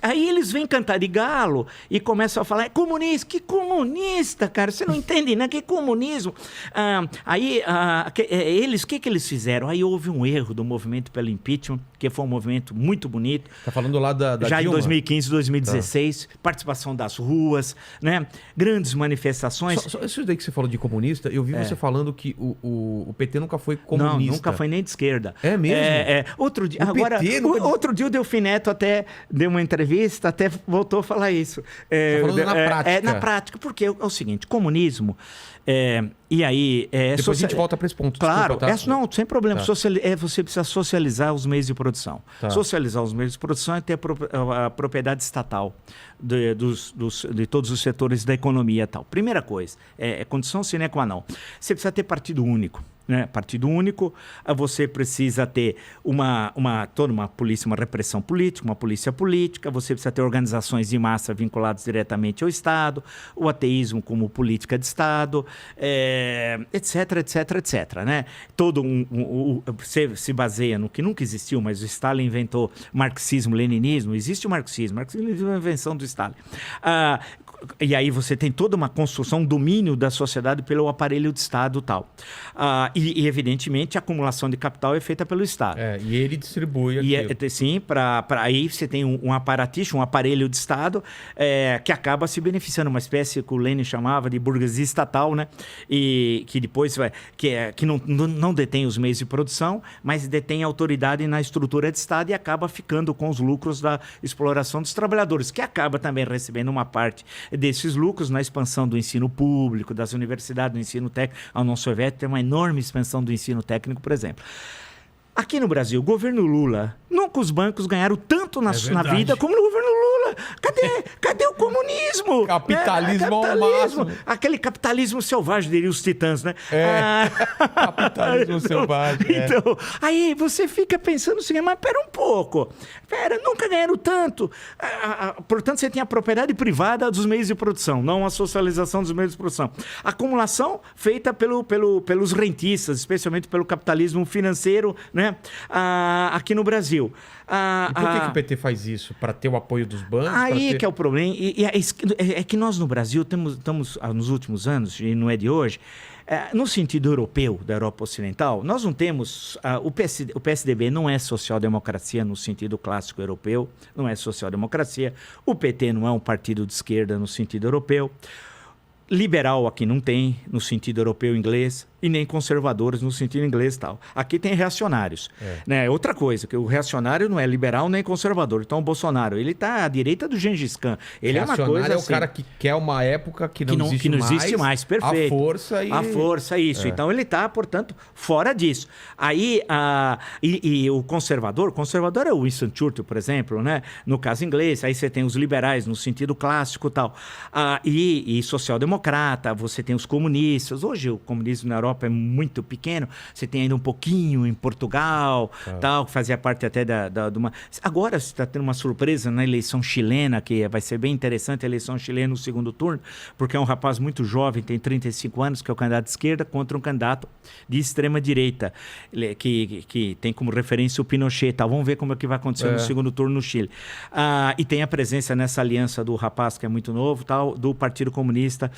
Aí eles vêm cantar de galo e começam a falar, é comunista, que comunista, cara, você não entende, né? Que comunismo. Eles, o que eles fizeram? Aí houve um erro do movimento pelo impeachment, que foi um movimento muito bonito. Tá falando lá da já Dilma? em 2015, 2016, participação das ruas, né? Grandes manifestações. Só isso daí que você falou de comunista, eu vi você falando que o PT nunca foi comunista. Não, nunca foi nem de esquerda. É mesmo? Outro dia, PT outro dia o Delfim Neto até deu uma entrevista, até voltou a falar isso. Tá falando na prática. Na prática, porque é o seguinte, comunismo, e aí... Depois a gente volta para esse ponto. Claro, desculpa, tá? não, sem problema. Tá. Você precisa socializar os meios de produção. Tá. Socializar os meios de produção é ter a propriedade estatal de todos os setores da economia e tal. Primeira coisa, é condição sine qua non. Você precisa ter partido único. Né? Partido único, você precisa ter toda uma polícia, uma repressão política, uma polícia política, você precisa ter organizações de massa vinculadas diretamente ao Estado, o ateísmo como política de Estado, etc, etc, etc. Né? Você se baseia no que nunca existiu, mas o Stalin inventou marxismo-leninismo, existe o marxismo, marxismo é uma invenção do Stalin. E aí você tem toda uma construção, um domínio da sociedade pelo aparelho de Estado e tal. E, evidentemente, a acumulação de capital é feita pelo Estado. E ele distribui aquilo. Sim, aí você tem um aparaticho, um aparelho de Estado que acaba se beneficiando, uma espécie que o Lenin chamava de burguesia estatal, né? E que depois que não detém os meios de produção, mas detém autoridade na estrutura de Estado e acaba ficando com os lucros da exploração dos trabalhadores, que acaba também recebendo uma parte desses lucros na expansão do ensino público, das universidades, do ensino técnico. A União Soviética tem uma enorme expansão do ensino técnico, por exemplo. Aqui no Brasil, o governo Lula, nunca os bancos ganharam tanto na vida como no governo Lula. Cadê o comunismo? Capitalismo ao máximo. Aquele capitalismo selvagem, diriam os titãs, né? Capitalismo selvagem. Então, aí você fica pensando assim, mas pera um pouco. Nunca ganharam tanto. Portanto, você tem a propriedade privada dos meios de produção, não a socialização dos meios de produção. A acumulação feita pelos rentistas, especialmente pelo capitalismo financeiro, né? Aqui no Brasil. E por que o PT faz isso? Para ter o apoio dos bancos? Aí que é o problema. É que nós no Brasil estamos, nos últimos anos, e não é de hoje, no sentido europeu, da Europa Ocidental, nós não temos... o PSDB não é social-democracia no sentido clássico europeu, não é social-democracia. O PT não é um partido de esquerda no sentido europeu. Liberal aqui não tem, no sentido europeu inglês, e nem conservadores no sentido inglês e tal. Aqui tem reacionários. Né? Outra coisa, que o reacionário não é liberal nem conservador. Então o Bolsonaro, ele está à direita do Gengis Khan. Ele é uma coisa assim, o cara que quer uma época que não existe mais. Perfeito. A força, isso. Então ele está, portanto, fora disso. Aí, o conservador é o Winston Churchill, por exemplo, né? No caso inglês. Aí você tem os liberais no sentido clássico e tal. E social-democrata, você tem os comunistas. Hoje o comunismo na Europa é muito pequeno, você tem ainda um pouquinho em Portugal, tal, que fazia parte até de uma... Agora você está tendo uma surpresa na eleição chilena, que vai ser bem interessante a eleição chilena no segundo turno, porque é um rapaz muito jovem, tem 35 anos, que é o candidato de esquerda, contra um candidato de extrema-direita, que tem como referência o Pinochet, tal. Vamos ver como é que vai acontecer no segundo turno no Chile. E tem a presença nessa aliança do rapaz, que é muito novo, tal, do Partido Comunista,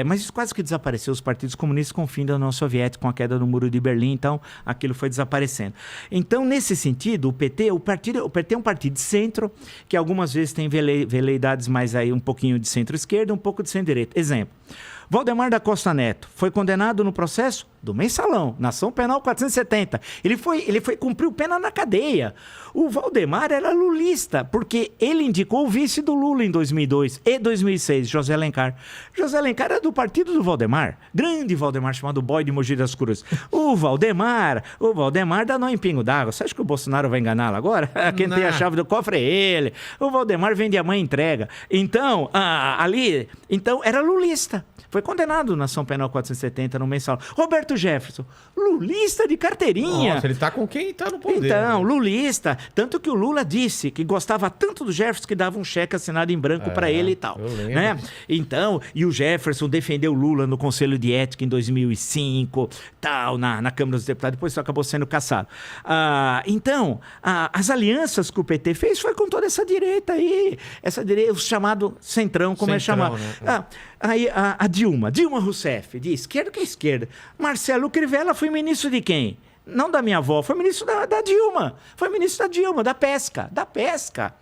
mas isso quase que desapareceu, os partidos comunistas com o fim da União Soviética, com a queda do Muro de Berlim, então aquilo foi desaparecendo. Então, nesse sentido, o PT é um partido de centro, que algumas vezes tem veleidades mais aí um pouquinho de centro-esquerda, um pouco de centro-direita. Exemplo, Valdemar da Costa Neto foi condenado no processo do Mensalão, na ação penal 470. Ele foi cumprir pena na cadeia. O Valdemar era lulista, porque ele indicou o vice do Lula em 2002 e 2006, José Alencar. José Alencar era do partido do Valdemar, grande Valdemar, chamado Boy de Mogi das Cruzes. O Valdemar dá nó em pingo d'água. Você acha que o Bolsonaro vai enganá-lo agora? Quem tem a chave do cofre é ele. O Valdemar vende a mãe e entrega. Então, então era lulista. Foi condenado na ação penal 470 no Mensalão. Roberto Jefferson, lulista de carteirinha. Nossa, ele tá com quem tá no poder. Então, né? lulista. Tanto que o Lula disse que gostava tanto do Jefferson que dava um cheque assinado em branco para ele e tal. Eu lembro. Né? Então, e o Jefferson defendeu o Lula no Conselho de Ética em 2005, tal, na Câmara dos Deputados, depois isso acabou sendo cassado. Então, as alianças que o PT fez foi com toda essa direita aí, o chamado centrão, como é chamado. Né? Aí a Dilma Rousseff, de esquerda que é esquerda. Marcelo Crivella foi ministro de quem? Não da minha avó, foi ministro da Dilma. Foi ministro da Dilma, da pesca.